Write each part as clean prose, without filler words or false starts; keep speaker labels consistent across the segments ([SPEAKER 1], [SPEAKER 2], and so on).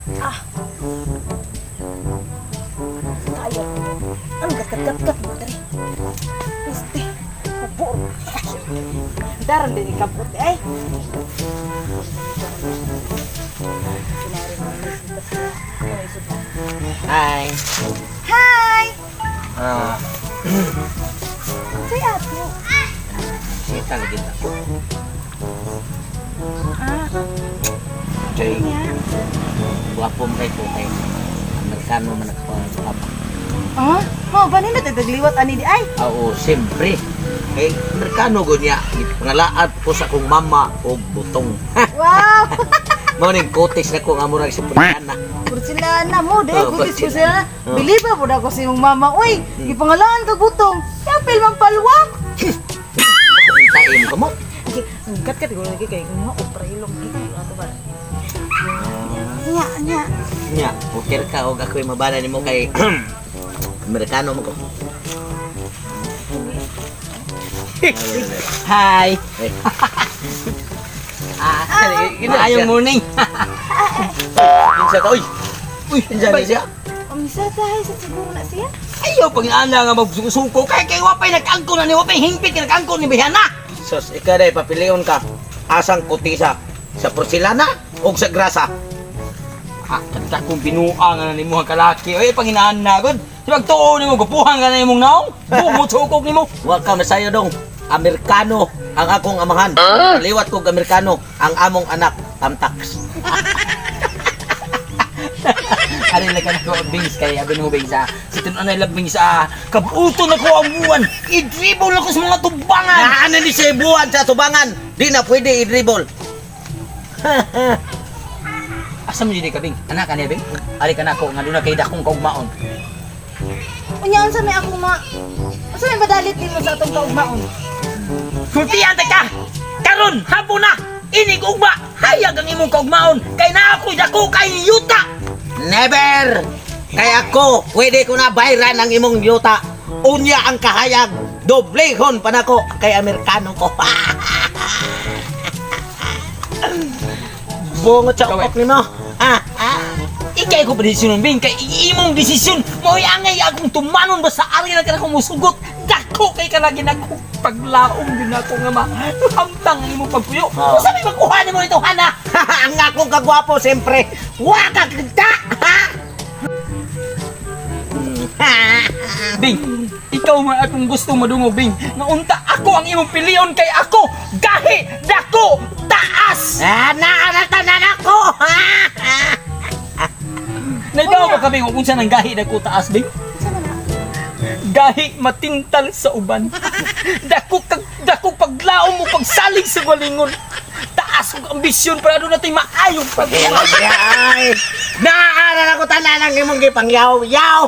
[SPEAKER 1] Ah, tayo. Ang gat-gat-gat mo tari. Este, kapur. Daran din ikapur ay.
[SPEAKER 2] Hi.
[SPEAKER 1] Hi!
[SPEAKER 2] Ah,
[SPEAKER 1] Say ato.
[SPEAKER 2] sita lagi ako.
[SPEAKER 1] Ah,
[SPEAKER 2] Jay,
[SPEAKER 1] niya.
[SPEAKER 2] guwapo mo kay Amerikano man ako papa.
[SPEAKER 1] Ah, mo ba nindot tagliwat ani di ay?
[SPEAKER 2] Oo, siyempre. Kay Amerikano ko niya, pangalaat ko sa kong mama o butong.
[SPEAKER 1] Wow!
[SPEAKER 2] Morning kotis na ko nga murag sa Pilipinas.
[SPEAKER 1] Porcelana mo, de,
[SPEAKER 2] Oh,
[SPEAKER 1] kutis
[SPEAKER 2] porcelana.
[SPEAKER 1] porcelana.
[SPEAKER 2] Oh.
[SPEAKER 1] Biliba po na ko sa iyong mama. Uy, ipangalaan ka butong. Kapil mang palwak.
[SPEAKER 2] Taim ka mo.
[SPEAKER 1] Okay, kat-kat ko lagi kay mga opera ilong kita ato ba? Nya.
[SPEAKER 2] Nya, okay ka og ako'y mabana nimo kay Amerikano mo ko. Hi. Ayong morning. Kinsa ka oy? Uy, kinsa na siya?
[SPEAKER 1] Misa tayo sa siguro na siya.
[SPEAKER 2] Ayaw pag inaanda nga magsuko kay wapay nagkangko na ni wapay hingpit ka nagkangko ni bihana. Sus, ikaw day papilion ka. Asang kutisa sa porcelana o sa grasa? Kanta kong binuang na ni mo ang kalaki. Oy, pag inaanda gud. Sibag tuo ni mo gupuhan ka na imong naong. Bumot sukog ni mo. Welcome na sayo dong. Amerikano ang akong amahan. Liwat kog Amerikano ang among anak, Tamtax. Ano na ka na Bings kay abin mo Bings sa tinuan na Bings kabuto na ko ang buwan. I-dribble ako sa mga tubangan. Ano ni siya buwan sa tubangan? Di na pwede i-dribble. Asa mo yun ka Bing? Anak ka niya Bing? Ali ka na ako nga doon na kay dakong kaugmaon.
[SPEAKER 1] Unya unsa may ako ma. Unsa may madalit nimo sa atong kaugmaon?
[SPEAKER 2] Sultihan ka! Karon, hapon na! Inig ugma! Hayag ang imong kaugmaon! Kay na ako'y dako kay yuta! Never! Kay ako, pwede ko na bayran ang imong yuta. Unya ang kahayag. Doblehon pa na ko kay Amerikano ko. Bungot sa ukok ni mo. Ikay ko pa desisyon Bing, kay imong desisyon. Mo'y angay akong tumanon ba sa ari na ka na kumusugot. Dako kay ka lagi paglaom din ako nga mahamtang ang imong pagpuyo. Oh. Sabi magkuha mo ito, Hana? Ang akong kagwapo, siyempre. Waka kita! Bing, ikaw man akong gusto madungo, Bing. Naunta ako ang imong piliyon kay ako. Gahi, dako, taas! Naaratanan ako! Naibaw ba kami kung saan ang gahi, dako, taas, Bing? Gahi matintal sa uban. Dako paglaom mo pagsalig sa galingon. Taas og ambisyon para doon natin maayong pagkakay. Naaral ako tanan ng imong gipangyaw-yaw.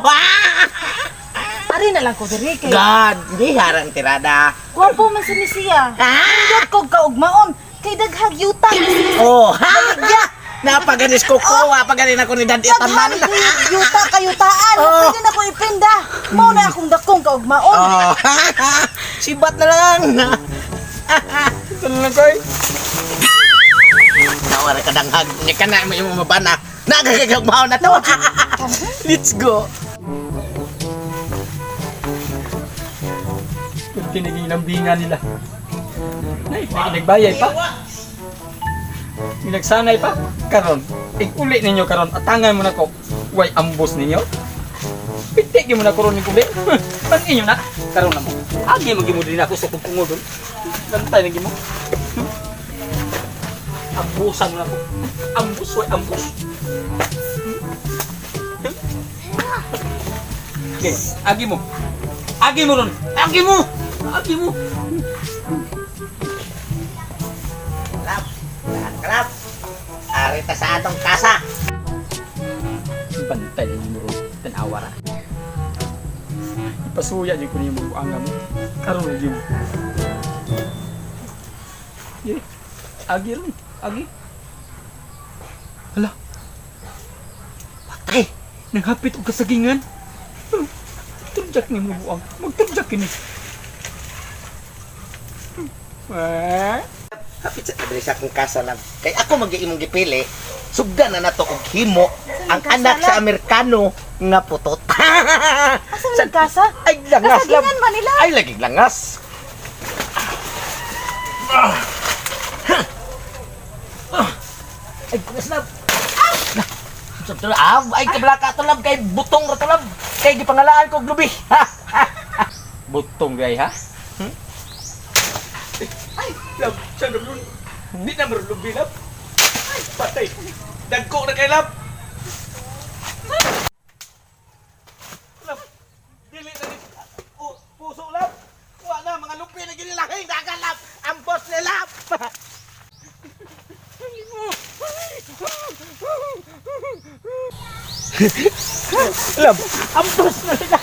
[SPEAKER 1] Ari na lang ko diri kay.
[SPEAKER 2] God, di harang tirada.
[SPEAKER 1] Gwapo man si siya. Ang kog kaugmaon kay daghag yuta.
[SPEAKER 2] Oh, ha? Napaganis ko paganin ako ni Dad Itaman.
[SPEAKER 1] Yuta kayutaan.
[SPEAKER 2] Oh.
[SPEAKER 1] Pwede na ko ipinda. Mao na akong dakong kaugmaon.
[SPEAKER 2] Oh, sibat na lang. Ito na lang koy. Nawara ka danghag. Hindi ka na yung mabana. Nagagagmaw na to. Let's go. Pinagilambingan nila. Nagbayay pa. Minagsanay pa. Karon, ig-uli ninyo karon. Atangan mo na ko. Way ambos ninyo. Pitik mo na karon ni kuli. Pan inyo na. Karon na mo. Agi mo din ako sa kupungod. Lantay lagi mo. Ambusan mo na ko. Ambos way ambos. Okay, agi mo. Agi mo ron. Agi mo. Agi mo. Kalap. Arita sa atong kasa. Bantay na mo ron. Tanawara. Ipasuya din ko niyo mo ang mo. Karon na yun. Agi ron. Agi. Hala. Patay. Nanghapit og kasagingan. Magtunjak ni mo buang. Magtunjak kini. Hapit sa kadali sa akong kasa lang. Kay ako mag-iimong gipili. Sugda na nato og himo ang anak sa Amerikano nga putot.
[SPEAKER 1] Asa nagkasa?
[SPEAKER 2] Ay, langas lang.
[SPEAKER 1] Kasagingan ba nila?
[SPEAKER 2] Ay, laging langas. Ay, kulas na. Ay, kablaka tulab kay butong ra tulab. Kay gipangalaan ko og lubi. Butong gay ha? Ay, lab, sa naman. Hindi na marulubi lab. Ay, patay. Dagko na kay lab. Lab, dili na ni puso lab. Wa na mga lupi na ginilahing dagan lab. Ang boss ni lab. Lab, ang boss na nila.